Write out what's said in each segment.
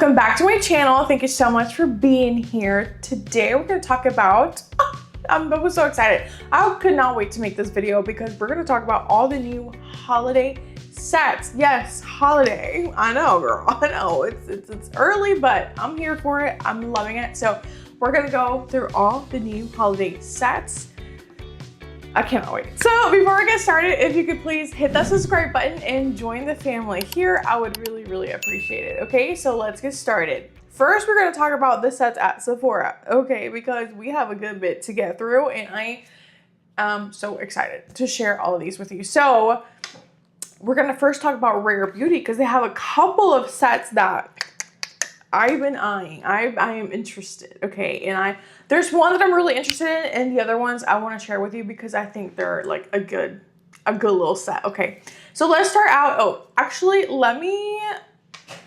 welcome back to my channel. Thank you so much for being here. Today we're going to talk about, I'm so excited. I could not wait to make this video because we're going to talk about all the new holiday sets. Yes, holiday. I know, girl. I know it's early, but I'm here for it. I'm loving it. So we're going to go through all the new holiday sets. I cannot wait. So before we get started, if you could please hit that subscribe button and join the family here, I would really appreciate it. Okay, so let's get started. First, we're going to talk about the sets at Sephora, okay, because we have a good bit to get through and I am so excited to share all of these with you. So we're going to first talk about Rare Beauty because they have a couple of sets that I've been eyeing. I am interested, okay? And there's one that I'm really interested in, and the other ones I want to share with you because I think they're like a good little set, okay? So let's start out. Oh, actually,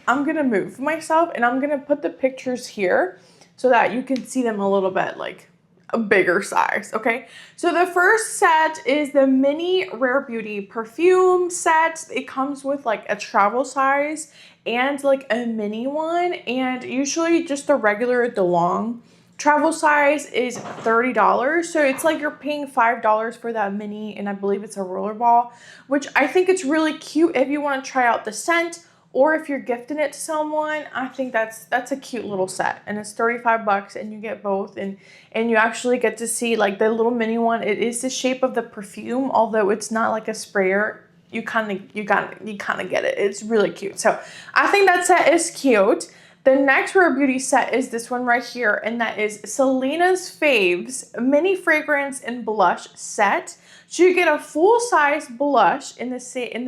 I'm gonna move myself and I'm gonna put the pictures here so that you can see them a little bit like a bigger size, okay? So the first set is the mini Rare Beauty perfume set. It comes with like a travel size and like a mini one, and usually just the regular, the long travel size is $30. So it's like you're paying $5 for that mini, and I believe it's a rollerball, which I think it's really cute if you want to try out the scent or if you're gifting it to someone. I think that's a cute little set, and it's 35 bucks and you get both, and you actually get to see like the little mini one. It is the shape of the perfume, although it's not like a sprayer. You kind of get it. It's really cute. So I think that set is cute. The next Rare Beauty set is this one right here, and that is Selena's Faves mini fragrance and blush set. So you get a full-size blush in the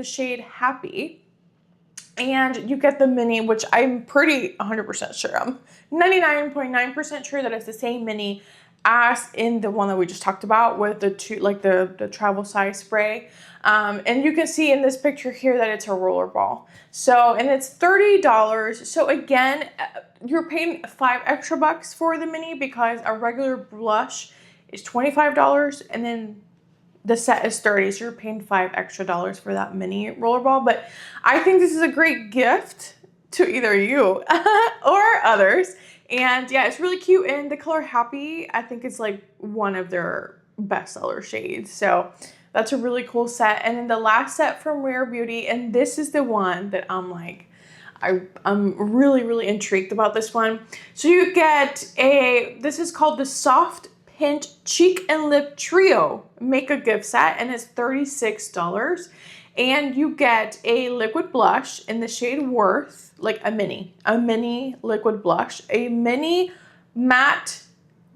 shade Happy, and you get the mini, which I'm pretty 100% sure. I'm 99.9% sure that it's the same mini as in the one that we just talked about with the two, like the travel size spray. And you can see in this picture here that it's a rollerball. So, and it's $30. So again, you're paying $5 extra for the mini because a regular blush is $25 and then the set is $30. So you're paying $5 extra for that mini rollerball. But I think this is a great gift to either you or others. And yeah, it's really cute. And the color Happy, I think it's like one of their bestseller shades. So that's a really cool set. And then the last set from Rare Beauty, and this is the one that I'm like, I'm really intrigued about this one. So you get this is called the Soft Pinch Cheek and Lip Trio Make a Gift Set, and it's $36. And you get a liquid blush in the shade Worth, like a mini liquid blush, a mini matte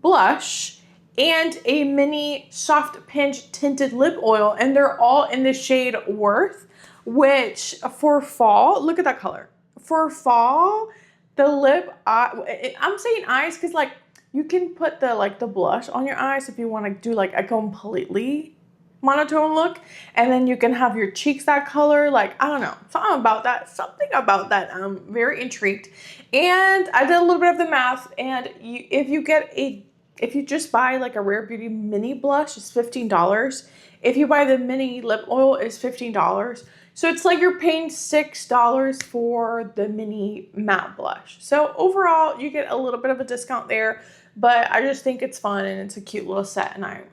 blush, and a mini soft pinch tinted lip oil, and they're all in the shade Worth, which for fall, look at that color. For fall, the lip, I'm saying eyes because like you can put the blush on your eyes if you want to do like a completely monotone look, and then you can have your cheeks that color. Like, I don't know, something about that. I'm very intrigued. And I did a little bit of the math, and if you just buy like a Rare Beauty mini blush, it's $15. If you buy the mini lip oil, it's $15. So it's like you're paying $6 for the mini matte blush. So overall, you get a little bit of a discount there, but I just think it's fun and it's a cute little set, and I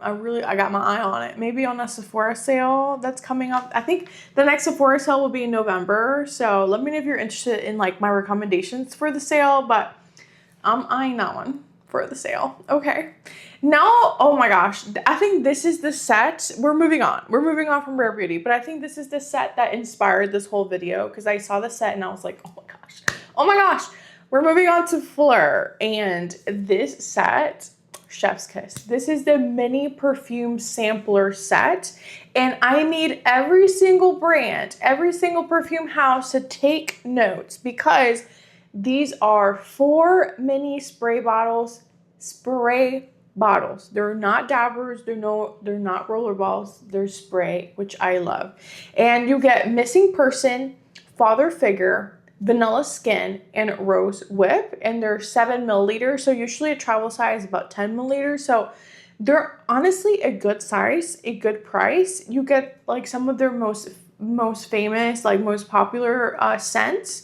got my eye on it. Maybe on a Sephora sale that's coming up. I think the next Sephora sale will be in November. So let me know if you're interested in like my recommendations for the sale, but I'm eyeing that one for the sale. Okay. Now, oh my gosh, I think this is the set. We're moving on from Rare Beauty, but I think this is the set that inspired this whole video because I saw the set and I was like, oh my gosh. We're moving on to Phlur, and this set, chef's kiss. This is the mini perfume sampler set, and I need every single brand, every single perfume house to take notes because these are 4 mini spray bottles. They're not dabbers, they're not roller balls, they're spray, which I love. And you get Missing Person, Father Figure, Vanilla Skin, and Rose Whip, and they're 7 milliliters. So usually a travel size is about 10 milliliters. So they're honestly a good size, a good price. You get like some of their most famous, like most popular scents,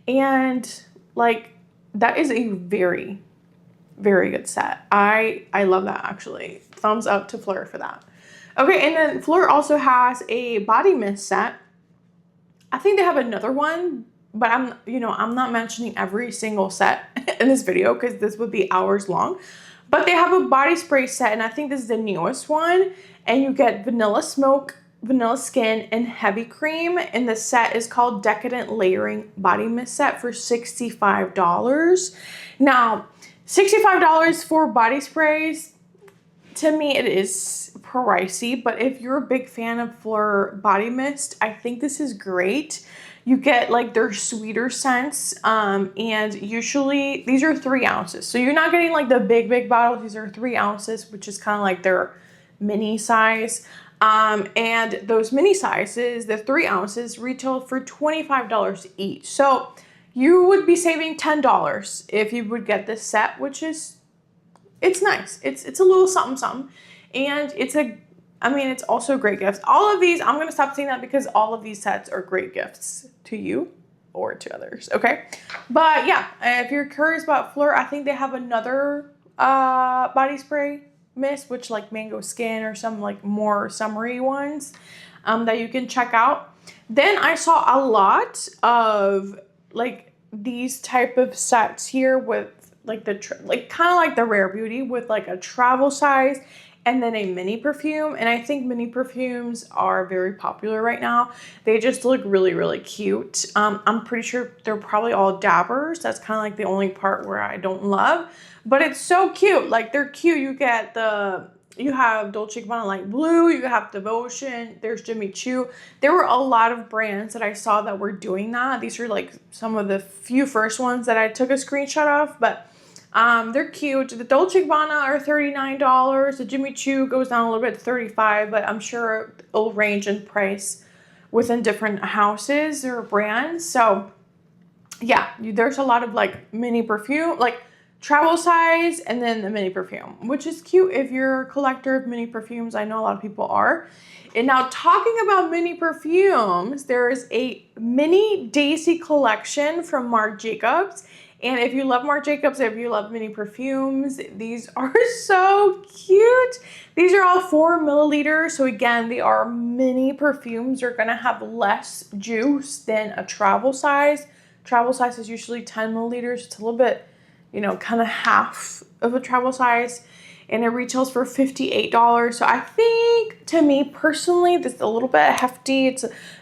and like that is a very, very good set. I love that actually. Thumbs up to Phlur for that. Okay, and then Phlur also has a body mist set. I think they have another one, but I'm not mentioning every single set in this video because this would be hours long. But they have a body spray set, and I think this is the newest one. And you get vanilla smoke, vanilla skin, and heavy cream. And the set is called Decadent Layering Body Mist Set for $65. Now, $65 for body sprays, to me it is pricey, but if you're a big fan of Phlur body mist, I think this is great. You get like their sweeter scents, and usually these are 3 ounces. So you're not getting like the big bottles. These are 3 ounces, which is kind of like their mini size. And those mini sizes, the 3 ounces, retail for $25 each. So you would be saving $10 if you would get this set, which is, it's nice. It's a little something. And it's also great gifts. All of these, I'm going to stop saying that because all of these sets are great gifts to you or to others, okay? But yeah, if you're curious about Phlur, I think they have another body spray mist, which like mango skin or some like more summery ones that you can check out. Then I saw a lot of like these type of sets here with like kind of like the Rare Beauty with like a travel size and then a mini perfume. And I think mini perfumes are very popular right now. They just look really, really cute. I'm pretty sure they're probably all dabbers. That's kind of like the only part where I don't love, but it's so cute. Like they're cute. You have Dolce & Gabbana Light Blue, you have Devotion, there's Jimmy Choo. There were a lot of brands that I saw that were doing that. These are like some of the few first ones that I took a screenshot of, but they're cute. The Dolce & Gabbana are $39. The Jimmy Choo goes down a little bit to $35, but I'm sure it'll range in price within different houses or brands. So yeah, there's a lot of like mini perfume, like travel size, and then the mini perfume, which is cute if you're a collector of mini perfumes. I know a lot of people are. And now talking about mini perfumes, there is a mini Daisy collection from Marc Jacobs. And if you love Marc Jacobs, if you love mini perfumes, these are so cute. These are all 4 milliliters. So again, they are mini perfumes. They're gonna have less juice than a travel size. Travel size is usually 10 milliliters. It's a little bit, kind of half of a travel size, and it retails for $58. So I think, to me personally, this is a little bit hefty.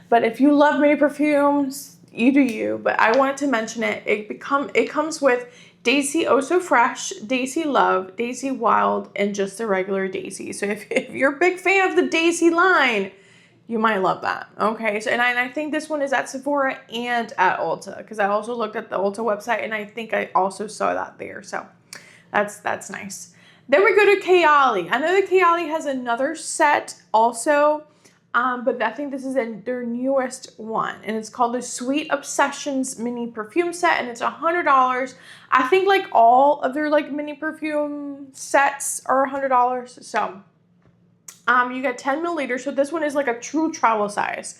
But if you love mini perfumes, you do you. But I wanted to mention it. It comes with Daisy Oh So Fresh, Daisy Love, Daisy Wild, and just the regular Daisy. So if you're a big fan of the Daisy line, you might love that. Okay, so and I think this one is at Sephora and at Ulta, because I also looked at the Ulta website and I think I also saw that there. So that's nice. Then we go to Kayali. I know that Kayali has another set also, but I think this is their newest one, and it's called the Sweet Obsessions Mini Perfume Set, and it's $100. I think like all of their like mini perfume sets are $100. So you get 10 milliliters. So this one is like a true travel size.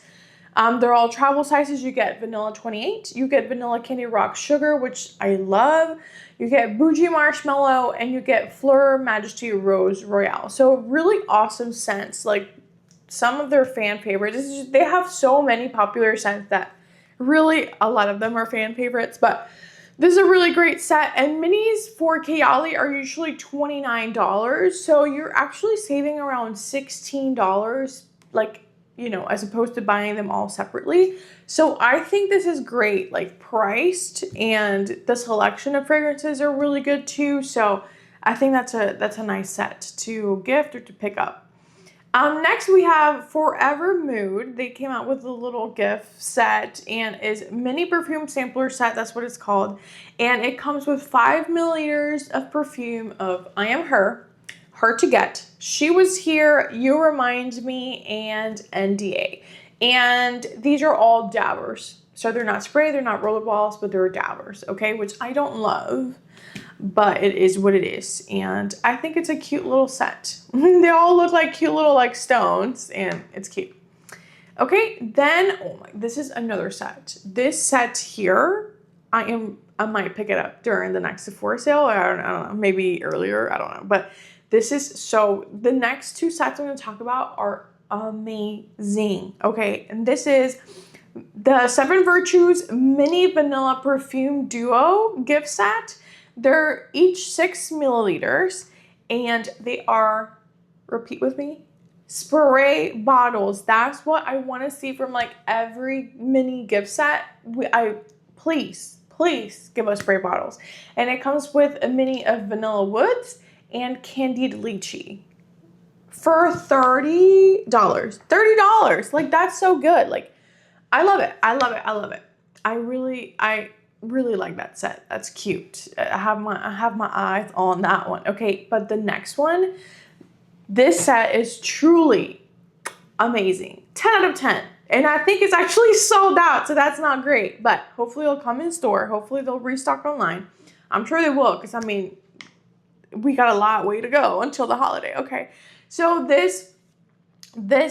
They're all travel sizes. You get vanilla 28. You get vanilla candy rock sugar, which I love. You get bougie marshmallow, and you get Phlur Majesty Rose Royale. So really awesome scents. Like some of their fan favorites. They have so many popular scents that really a lot of them are fan favorites, but this is a really great set, and minis for Kayali are usually $29. So you're actually saving around $16, like, as opposed to buying them all separately. So I think this is great, like priced, and the selection of fragrances are really good too. So I think that's a nice set to gift or to pick up. Next we have Forever Mood. They came out with a little gift set, and is mini perfume sampler set. That's what it's called. And it comes with 5 milliliters of perfume of I Am Her, Hard to Get, She Was Here, You Remind Me, and NDA. And these are all dabbers. So they're not spray, they're not rollerballs, but they're dabbers, okay? Which I don't love, but it is what it is. And I think it's a cute little set. They all look like cute little like stones, and it's cute. Okay, then, this is another set. This set here, I might pick it up during the next Sephora sale. I don't know, maybe earlier, I don't know. But this is so, the next two sets I'm going to talk about are amazing. Okay, and this is the 7 Virtues Mini Vanilla Perfume Duo gift set. They're each 6 milliliters, and they are, repeat with me, spray bottles. That's what I want to see from like every mini gift set. Please give us spray bottles. And it comes with a mini of Vanilla Woods and Candied Lychee for $30. $30. Like, that's so good. Like, I love it. I love it. I love it. I really like that set. That's cute. I have my eyes on that one. Okay, but the next one, this set is truly amazing. 10 out of 10. And I think it's actually sold out, so that's not great. But hopefully it'll come in store. Hopefully they'll restock online. I'm sure they will, because I mean, we got a lot way to go until the holiday. Okay, so this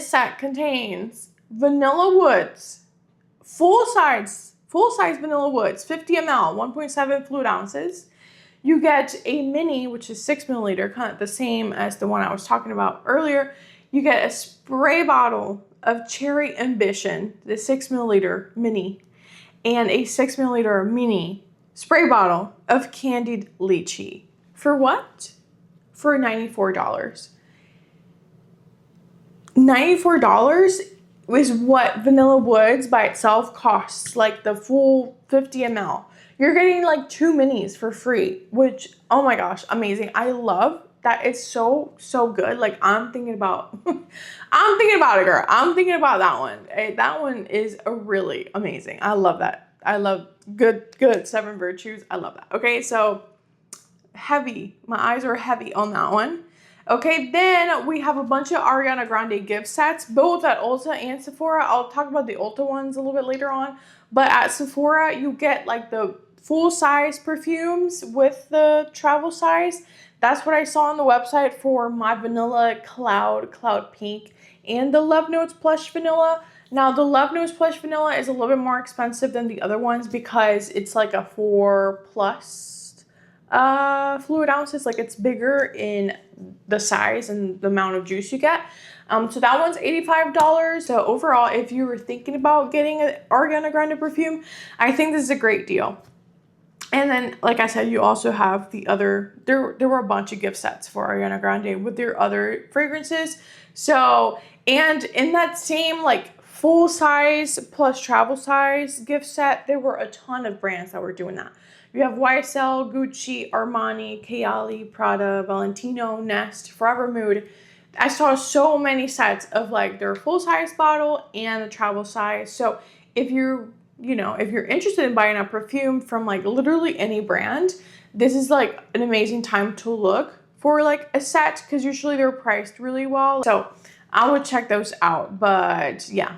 set contains Vanilla Woods, full size Vanilla Woods, 50 ml, 1.7 fluid ounces. You get a mini, which is 6 milliliter, kind of the same as the one I was talking about earlier. You get a spray bottle of Cherry Ambition, the 6 milliliter mini, and a 6 milliliter mini spray bottle of Candied Lychee. For what? For $94. $94 is what Vanilla Woods by itself costs, like the full 50 ml. You're getting like 2 minis for free, which, oh my gosh, amazing. I love that. It's so good. Like, I'm thinking about I'm thinking about it, girl. I'm thinking about that one. That one is a really amazing. I love that. I love good 7 Virtues. I love that. Okay, so heavy. My eyes are heavy on that one. Okay, then we have a bunch of Ariana Grande gift sets, both at Ulta and Sephora. I'll talk about the Ulta ones a little bit later on. But at Sephora, you get like the full-size perfumes with the travel size. That's what I saw on the website for my Vanilla Cloud Pink, and the Love Notes Plush Vanilla. Now, the Love Notes Plush Vanilla is a little bit more expensive than the other ones because it's like a 4+ fluid ounces. Like, it's bigger in the size and the amount of juice you get. So that one's $85. So overall, if you were thinking about getting an Ariana Grande perfume, I think this is a great deal. And then, like I said, you also have the other, there were a bunch of gift sets for Ariana Grande with their other fragrances. So, and in that same like full size plus travel size gift set, there were a ton of brands that were doing that. You have YSL, Gucci, Armani, Kayali, Prada, Valentino, Nest, Forever Mood. I saw so many sets of like their full size bottle and the travel size. So if you're interested in buying a perfume from like literally any brand, this is like an amazing time to look for like a set, because usually they're priced really well. So I would check those out. But yeah.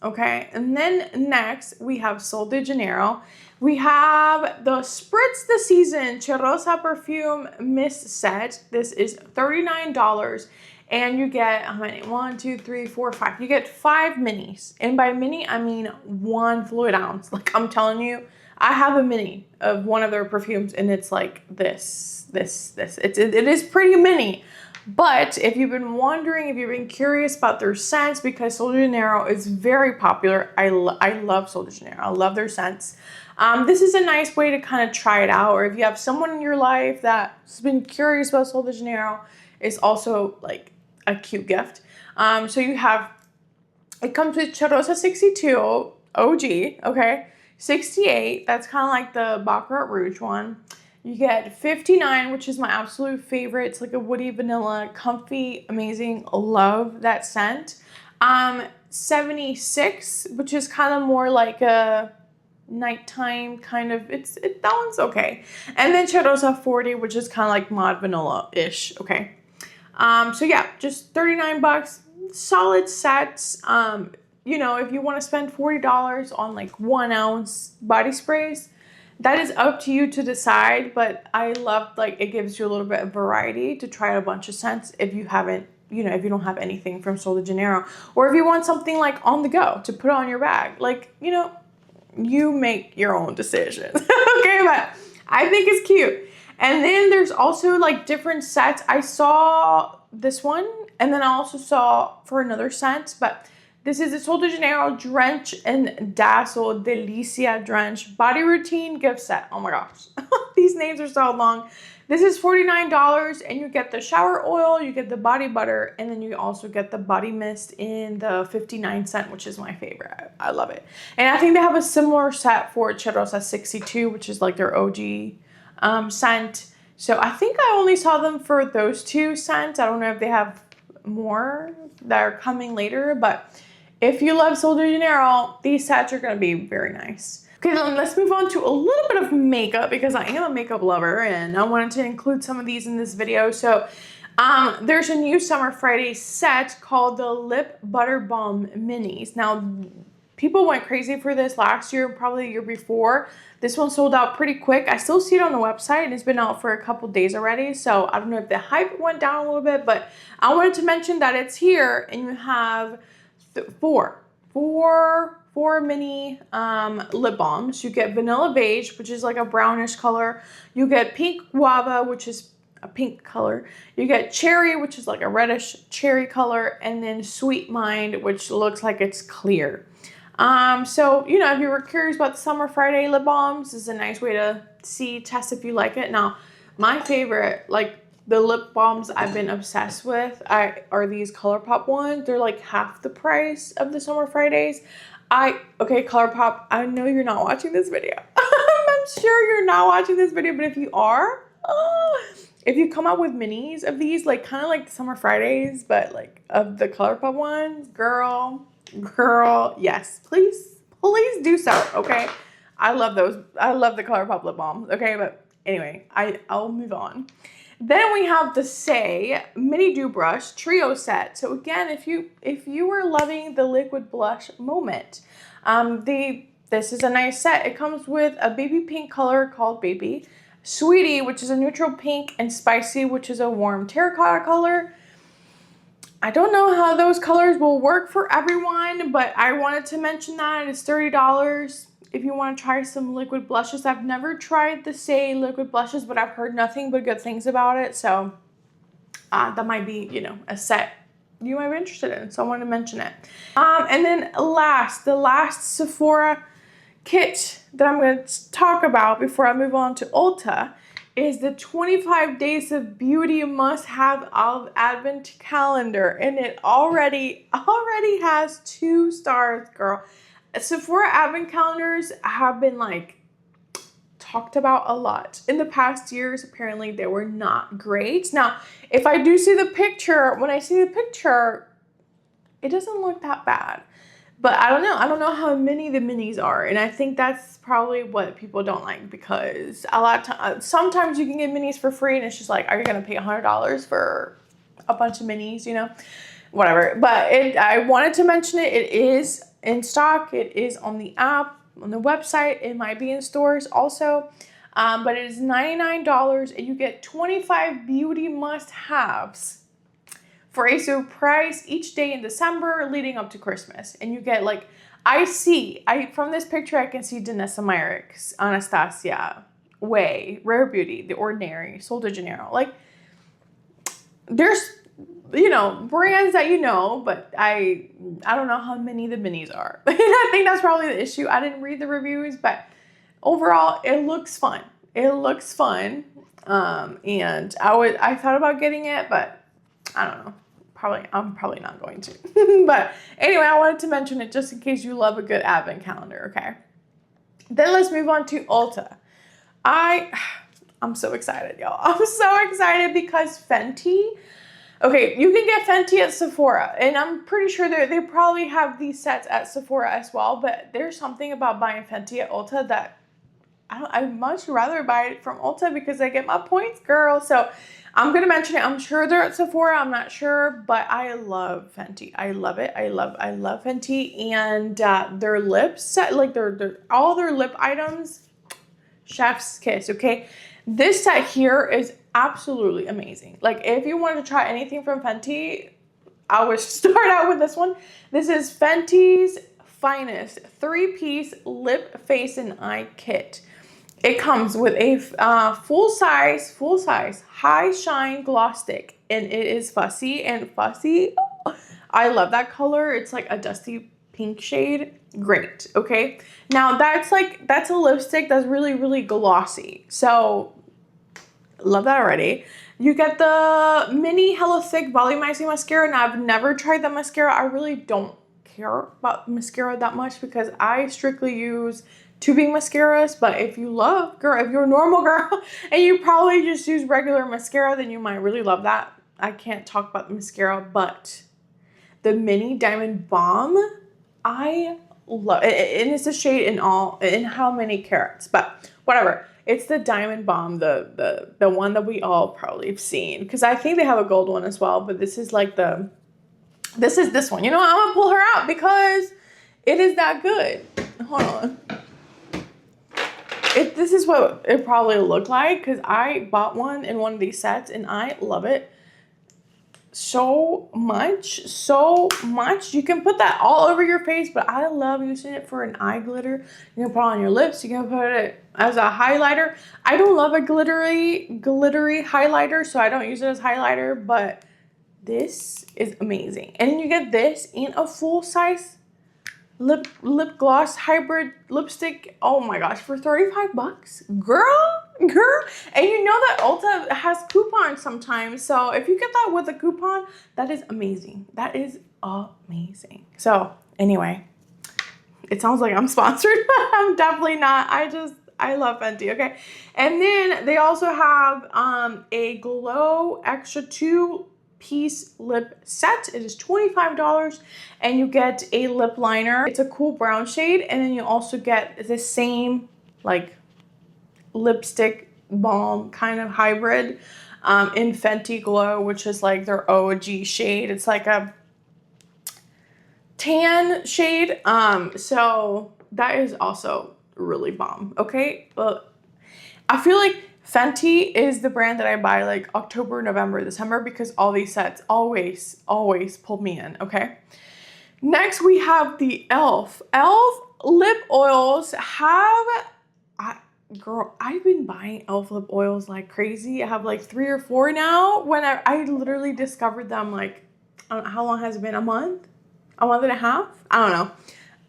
Okay, and then next we have Sol de Janeiro. We have the Spritz the Season Cheirosa Perfume Mist Set. This is $39, and you get how many? 1, 2, 3, 4, 5. You get 5 minis, and by mini I mean 1 fluid ounce. Like, I'm telling you, I have a mini of one of their perfumes, and it's like this. It is pretty mini. But if you've been wondering, if you've been curious about their scents, because Sol de Janeiro is very popular. I love Sol de Janeiro. I love their scents. This is a nice way to kind of try it out. Or if you have someone in your life that's been curious about Sol de Janeiro, it's also like a cute gift. So you have, it comes with Cheirosa 62 OG, okay? 68, that's kind of like the Baccarat Rouge one. You get 59, which is my absolute favorite. It's like a woody vanilla, comfy, amazing. Love that scent. 76, which is kind of more like a nighttime kind of, that one's okay. And then Cheirosa 40, which is kind of like mod vanilla-ish, okay? So yeah, just $39, solid sets. You know, if you want to spend $40 on like 1 ounce body sprays, that is up to you to decide, but I love, like, it gives you a little bit of variety to try a bunch of scents if you haven't, if you don't have anything from Sol de Janeiro, or if you want something like on the go to put on your bag. Like, you make your own decisions. Okay, but I think it's cute. And then there's also like different sets. I saw this one, and then I also saw for another scent, but this is the Sol de Janeiro Drench and Dazzle Delicia Drench Body Routine Gift Set. Oh my gosh, these names are so long. This is $49, and you get the shower oil, you get the body butter, and then you also get the body mist in the 59 cent, which is my favorite. I love it. And I think they have a similar set for Cheiros at 62, which is like their OG scent. So I think I only saw them for those two scents. I don't know if they have more that are coming later, but if you love Sol de Janeiro, these sets are going to be very nice. Okay, then let's move on to a little bit of makeup, because I am a makeup lover and I wanted to include some of these in this video. So there's a new Summer Friday set called the Lip Butter Balm Minis. Now, people went crazy for this last year, probably the year before. This one sold out pretty quick. I still see it on the website, and it's been out for a couple days already. So I don't know if the hype went down a little bit, but I wanted to mention that it's here, and you have four mini lip balms. You get Vanilla Beige, which is like a brownish color. You get Pink Guava, which is a pink color. You get Cherry, which is like a reddish cherry color, and then Sweet Mind, which looks like it's clear. So, you know, if you were curious about the Summer Friday lip balms, this is a nice way to test if you like it. Now, my favorite, like the lip balms I've been obsessed with are these ColourPop ones. They're like half the price of the Summer Fridays. Okay, ColourPop, I know you're not watching this video. I'm sure you're not watching this video, but if you are, if you come out with minis of these, like kind of like the Summer Fridays, but like of the ColourPop ones, girl, yes, please do so, okay? I love those. I love the ColourPop lip balms, okay? But anyway, I'll move on. Then we have the Say Mini Dew Brush Trio Set. So again, if you were loving the liquid blush moment, this is a nice set. It comes with a baby pink color called Baby, Sweetie, which is a neutral pink, and Spicy, which is a warm terracotta color. I don't know how those colors will work for everyone, but I wanted to mention that it's $30 if you want to try some liquid blushes. I've never tried the Say liquid blushes, but I've heard nothing but good things about it. So that might be, you know, a set you might be interested in. So I wanted to mention it. And then the last Sephora kit that I'm going to talk about before I move on to Ulta is the 25 Days of Beauty Must-Have of Advent Calendar. And it already has 2 stars, girl. Sephora Advent Calendars have been like talked about a lot in the past years. Apparently they were not great. Now, if I do see the picture, when I see the picture, it doesn't look that bad. But I don't know how many the minis are, and I think that's probably what people don't like, because a lot of times, sometimes you can get minis for free, and it's just like, are you gonna pay $100 for a bunch of minis? You know, whatever. But I wanted to mention it. It is in stock. It is on the app, on the website. It might be in stores also, but it is $99, and you get 25 beauty must-haves for a surprise each day in December leading up to Christmas. And you get like, from this picture, I can see Danessa Myricks, Anastasia, Way, Rare Beauty, The Ordinary, Sol de Janeiro. Like, there's, you know, brands that you know, but I don't know how many the minis are. And I think that's probably the issue. I didn't read the reviews, but overall, it looks fun. It looks fun. And I thought about getting it, but I don't know. I'm probably not going to. But anyway, I wanted to mention it just in case you love a good advent calendar, okay? Then let's move on to Ulta. I'm so excited, y'all. I'm so excited because Fenty. Okay, you can get Fenty at Sephora, and I'm pretty sure they probably have these sets at Sephora as well, but there's something about buying Fenty at Ulta that I'd much rather buy it from Ulta because I get my points, girl. So I'm going to mention it. I'm sure they're at Sephora. I'm not sure, but I love Fenty. I love it. I love Fenty, and their lips set, like all their lip items, chef's kiss, okay? This set here is absolutely amazing. Like, if you wanted to try anything from Fenty, I would start out with this one. This is Fenty's finest 3-piece lip, face, and eye kit. It comes with a full size high shine gloss stick, and it is fussy, and fussy, I love that color. It's like a dusty pink shade. Great. Okay, now that's a lipstick that's really, really glossy, so love that already. You get the mini hella thick volumizing mascara. Now, I've never tried the mascara. I really don't care about mascara that much because I strictly use tubing mascaras. But if you love, girl, if you're a normal girl and you probably just use regular mascara, then you might really love that. I can't talk about the mascara, but the mini diamond balm, I love it. And it's a shade in how many carats, but whatever. It's the diamond balm, the one that we all probably have seen, because I think they have a gold one as well, but this is like this one. You know what? I'm gonna pull her out because it is that good. Hold on. This is what it probably looked like, because I bought one in one of these sets and I love it so much. You can put that all over your face, but I love using it for an eye glitter. You can put it on your lips. You can put it as a highlighter. I don't love a glittery highlighter, so I don't use it as highlighter, but this is amazing. And you get this in a full size lip gloss hybrid lipstick. Oh my gosh, for 35 bucks, girl. And you know that Ulta has coupons sometimes, so if you get that with a coupon, that is amazing. That is amazing. So anyway, it sounds like I'm sponsored, but I'm definitely not. I love Fenty. Okay, and then they also have a Glow Extra 2-piece lip set. It is $25, and you get a lip liner. It's a cool brown shade, and then you also get the same like lipstick balm kind of hybrid in Fenty Glow, which is like their OG shade. It's like a tan shade. So that is also really bomb. Okay, but I feel like Fenty is the brand that I buy like October, November, December, because all these sets always pull me in. Okay, next we have the e.l.f. lip oils. Girl, I've been buying e.l.f. lip oils like crazy. I have like 3 or 4 now. When I literally discovered them, like, I don't know, how long has it been? A month and a half? I don't know.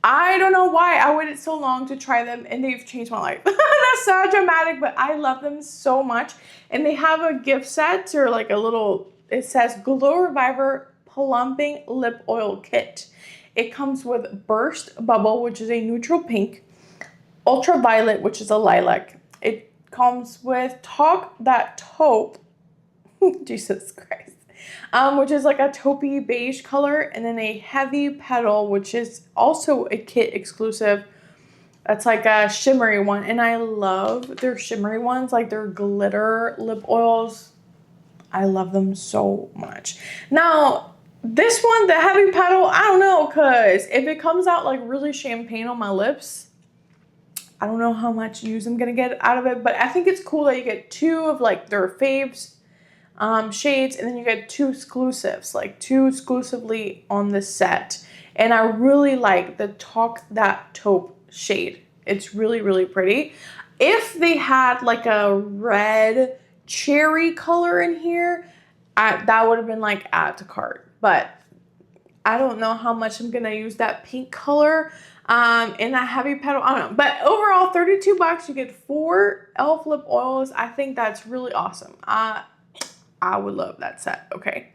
I don't know why I waited so long to try them, and they've changed my life. That's so dramatic, but I love them so much. And they have a gift set, or like a little, it says Glow Reviver Plumping Lip Oil Kit. It comes with Burst Bubble, which is a neutral pink, Ultraviolet, which is a lilac. It comes with Talk That Taupe, Jesus Christ, which is like a taupey beige color, and then a Heavy Petal, which is also a kit exclusive. That's like a shimmery one, and I love their shimmery ones, like their glitter lip oils. I love them so much. Now, this one, the Heavy Petal, I don't know, because if it comes out like really champagne on my lips, I don't know how much use I'm gonna get out of it, but I think it's cool that you get 2 of like their Faves shades, and then you get 2 exclusives, like 2 exclusively on the set. And I really like the Talk That Taupe shade. It's really, really pretty. If they had like a red cherry color in here, that would have been like add to cart, but I don't know how much I'm gonna use that pink color in that Heavy Petal. I don't know, but overall 32 bucks, you get 4 e.l.f. lip oils. I think that's really awesome. I would love that set. Okay,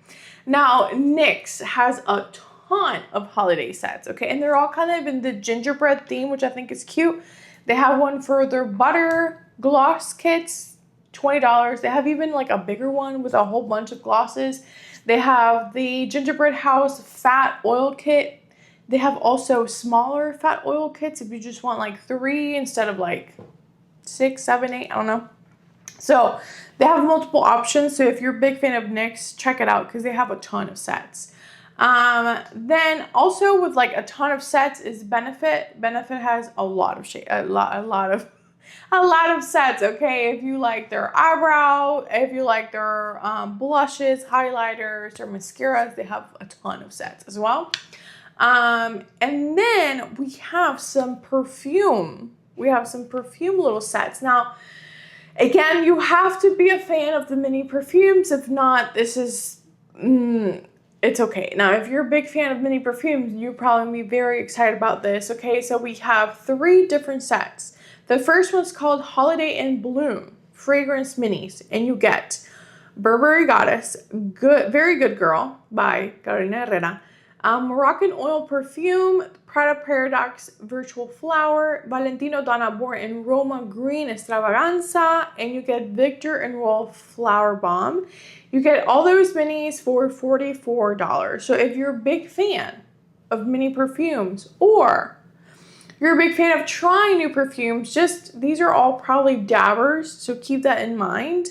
now NYX has a ton of holiday sets. Okay, and they're all kind of in the gingerbread theme, which I think is cute. They have one for their butter gloss kits, $20. They have even like a bigger one with a whole bunch of glosses. They have the gingerbread house fat oil kit. They have also smaller fat oil kits if you just want like 3 instead of like 6, 7, 8, I don't know. So they have multiple options. So if you're a big fan of NYX, check it out because they have a ton of sets. Then also with like a ton of sets is Benefit. Benefit has a lot of a lot of sets. Okay, if you like their eyebrow, if you like their blushes, highlighters, or mascaras, they have a ton of sets as well. And then we have some perfume. We have some perfume little sets. Now, again, you have to be a fan of the mini perfumes. If not, this is, it's okay. Now, if you're a big fan of mini perfumes, you'll probably be very excited about this. Okay, so we have 3 different sets. The first one's called Holiday in Bloom Fragrance Minis, and you get Burberry Goddess, Very Good Girl by Carolina Herrera, Moroccan Oil Perfume, Prada Paradox Virtual Flower, Valentino Donna Born in Roma Green Extravaganza, and you get Victor and Royal Flower Bomb. You get all those minis for $44. So if you're a big fan of mini perfumes, or you're a big fan of trying new perfumes, these are all probably dabbers, so keep that in mind.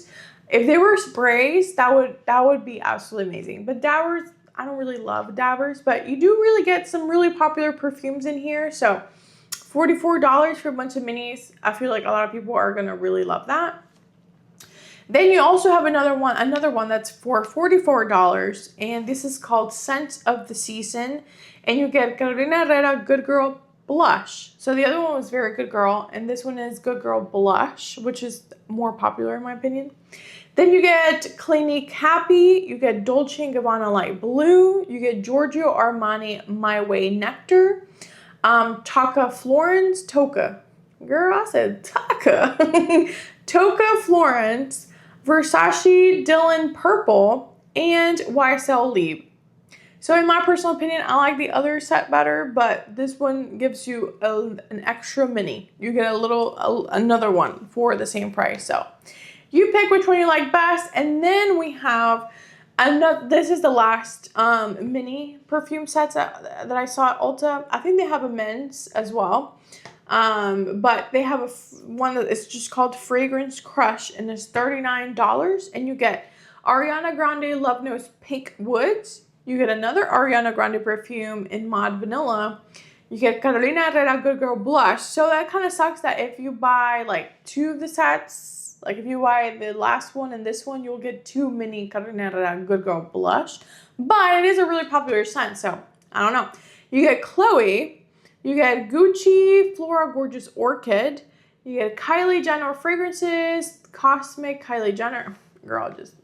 If they were sprays, that would be absolutely amazing. But dabbers, I don't really love dabbers, but you do really get some really popular perfumes in here. So $44 for a bunch of minis. I feel like a lot of people are gonna really love that. Then you also have another one that's for $44, and this is called Scent of the Season, and you get Carolina Herrera Good Girl Blush. So the other one was Very Good Girl, and this one is Good Girl Blush, which is more popular in my opinion. Then you get Clinique Happy, you get Dolce & Gabbana Light Blue, you get Giorgio Armani My Way Nectar, Toca Florence, Toca, girl, I said Toca, Toca Florence, Versace Dylan Purple, and YSL Lieb. So in my personal opinion, I like the other set better, but this one gives you an extra mini. You get another one for the same price. So you pick which one you like best. And then we have this is the last mini perfume sets that I saw at Ulta. I think they have a men's as well. But they have one that is just called Fragrance Crush, and it's $39. And you get Ariana Grande Love Notes Pink Woods. You get another Ariana Grande perfume in Mod Vanilla. You get Carolina Herrera Good Girl Blush. So that kind of sucks that if you buy like 2 of the sets, like if you buy the last one and this one, you'll get 2 mini Carolina Herrera Good Girl Blush. But it is a really popular scent, so I don't know. You get Chloe. You get Gucci Flora Gorgeous Orchid. You get Kylie Jenner Fragrances, Cosmic Kylie Jenner. Girl, just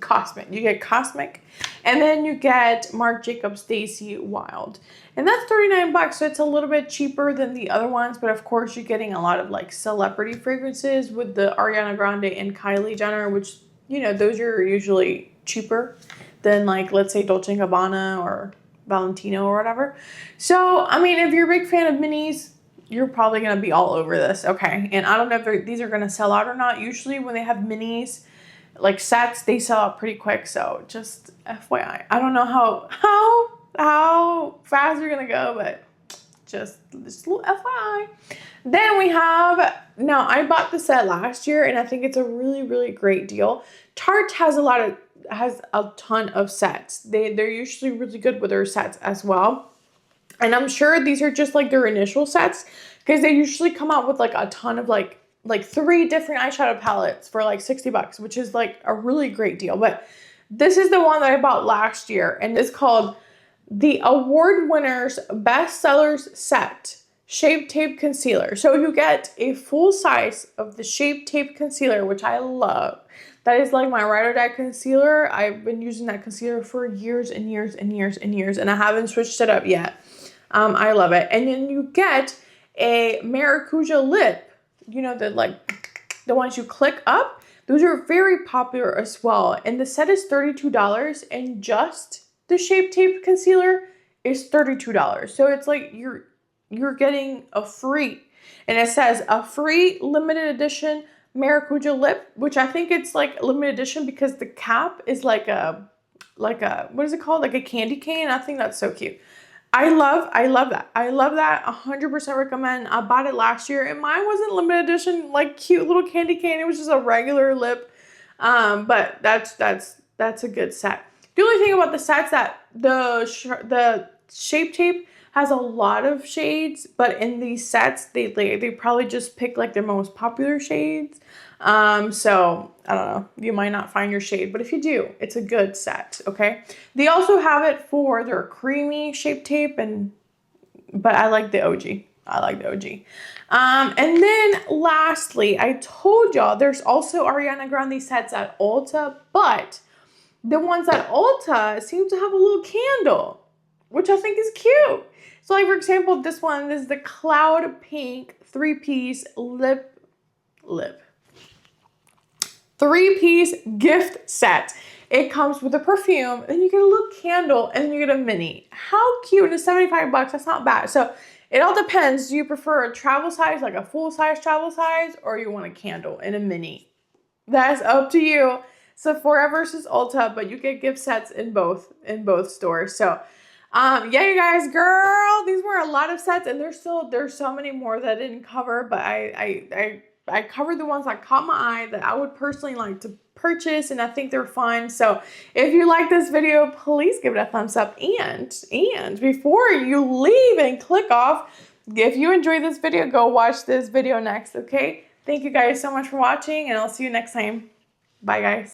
Cosmic. You get Cosmic. And then you get Marc Jacobs Stacy Wild. And that's $39, so it's a little bit cheaper than the other ones, but of course you're getting a lot of like celebrity fragrances with the Ariana Grande and Kylie Jenner, which, you know, those are usually cheaper than like, let's say Dolce & Gabbana or Valentino or whatever. So, I mean, if you're a big fan of minis, you're probably going to be all over this, okay? And I don't know if these are going to sell out or not. Usually when they have minis, like sets, they sell out pretty quick, so just FYI. I don't know how fast you're gonna go, but just a little FYI. Then we have, now I bought the set last year and I think it's a really, really great deal. Tarte has a ton of sets. They're usually really good with their sets as well. And I'm sure these are just like their initial sets, because they usually come out with like a ton of like 3 different eyeshadow palettes for like $60, which is like a really great deal. But this is the one that I bought last year, and it's called the Award Winners Bestsellers Set Shape Tape Concealer. So you get a full size of the Shape Tape Concealer, which I love. That is like my ride or die concealer. I've been using that concealer for years and years and years and years, and I haven't switched it up yet. I love it. And then you get a Maracuja lip. You know, the ones you click up, those are very popular as well. And the set is $32, and just the Shape Tape Concealer is $32. So it's like you're getting a free, and it says a free limited edition Maracuja lip, which I think it's like limited edition because the cap is like a what is it called? Like a candy cane. I think that's so cute. I love that. I love that. 100% recommend. I bought it last year, and mine wasn't limited edition, like cute little candy cane. It was just a regular lip. But that's a good set. The only thing about the sets that the Shape Tape has a lot of shades, but in these sets they probably just pick like their most popular shades. So I don't know, you might not find your shade, but if you do, it's a good set, okay? They also have it for their creamy Shape Tape, but I like the OG. I like the OG. And then lastly, I told y'all there's also Ariana Grande sets at Ulta, but the ones at Ulta seem to have a little candle, which I think is cute. So like, for example, this one is the Cloud Pink 3-piece three-piece gift set. It comes with a perfume, and you get a little candle, and then you get a mini. How cute. And it's 75 bucks. That's not bad. So it all depends. Do you prefer a travel size, like a full-size travel size, or you want a candle and a mini? That's up to you. Sephora versus Ulta, but you get gift sets in both stores. So yeah, you guys, girl, these were a lot of sets, and there's so many more that I didn't cover, but I covered the ones that caught my eye that I would personally like to purchase, and I think they're fun. So if you like this video, please give it a thumbs up, and before you leave and click off, if you enjoyed this video, go watch this video next, okay? Thank you guys so much for watching, and I'll see you next time. Bye, guys.